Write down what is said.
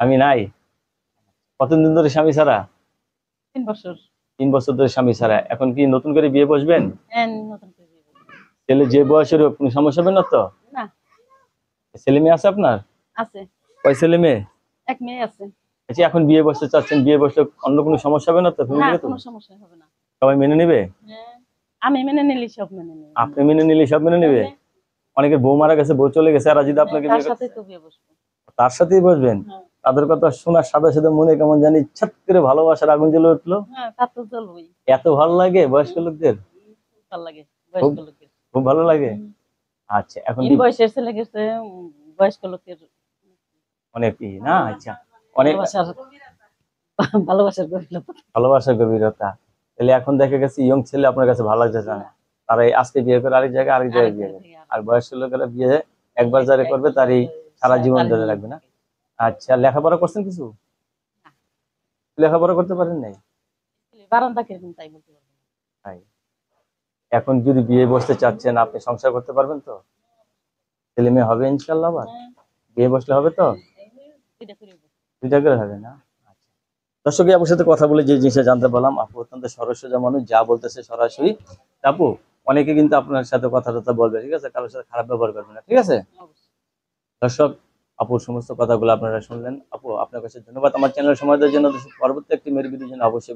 স্বামী নাই? কতদিন ধরে স্বামী ছাড়া? 3 বছর। 3 বছর ধরে স্বামী ছাড়া। এখন কি নতুন করে বিয়ে বসবেন? হ্যাঁ, নতুন করে বিয়ে করব। ছেলে যে বয়সের কোনো সমস্যা হবে না তো? না, ছেলে মেয়ে আছে আপনার? আছে। কয় ছেলে মেয়ে? এক মেয়ে আছে। আচ্ছা, এখন বিয়ে বসতে চাচ্ছেন, বিয়ে বসলে অন্য কোনো সমস্যা হবে না তো? না, ফ্যামিলিতে তো কোনো সমস্যা হবে না। সবাই মেনে নেবে? হ্যাঁ, আমি মেনে নিলে সব মেনে নেবে। আপনি মেনে নিলে সব মেনে নেবে? অনেকের বউ মারা গেছে, বউ চলে গেছে, আর যদি আপনাকে তার বিয়ে সাথে করতে তো বিয়ে বসবো। তার সাথেই বসবেন? হ্যাঁ, তাদের কথা শোনার সাথে সাথে মনে কেমন জানি ছাত করে ভালোবাসার আগুন জ্বলে উঠলো। হ্যাঁ, তা তো চলবেই। এত ভালো লাগে বয়স্ক লোকদের? ভালো লাগে খুব বয়স্ক লোকের। খুব ভালো লাগে। আচ্ছা, এখন তিন বয়সের ছেলে গেছে, বয়স্ক লোকের অনেক না? আচ্ছা, অনেক ভালোবাসার ভালোবাসার গভীরতা। ভালোবাসার গভীরতা। তাহলে এখন দেখা গেছে ইয়ং ছেলে আপনার কাছে ভালো লাগতেছে না, তারা এই আজকে বিয়ে করে আরেক জায়গায় আরেক জায়গায় বিয়ে করে। আর বয়স্ক লোকেরা বিয়ে একবার যারা করবে তারই সারা জীবন ধরে রাখবে না? আচ্ছা, লেখাপড়া করছেন কিছু? লেখাপড়া করতে পারেন নাই? বারান্দা কিরকম তাই বলতে পারবো না। তাই এখন যদি বিয়ে বসতে চাচ্ছেন, আপনি সংসার করতে পারবেন তো? ছেলে মেয়ে হবে ইনশাল্লাহ? আবার হ্যাঁ, বিয়ে বসলে হবে তো? দুইটা করে বলবো। দুইটা করে হবে না? আচ্ছা, দর্শক আপুর সাথে কথা বলে যে জিনিসটা জানতে পারলাম, আপু অত্যন্ত সরল মানুষ, যা বলতেছে সরাসরি। আপু, অনেকে কিন্তু আপনার সাথে কথা টথা বলবে, ঠিক আছে, কারোর সাথে খারাপ ব্যবহার করবে না, ঠিক আছে? অবশ্যই। দর্শক, আপুর সমস্ত কথাগুলো আপনারা শুনলেন। আপু, আপনার কাছে ধন্যবাদ আমার চ্যানেল সময় দেওয়ার জন্য। পরবর্তী একটি মেয়ের ভিডিওর জন্য অবশ্যই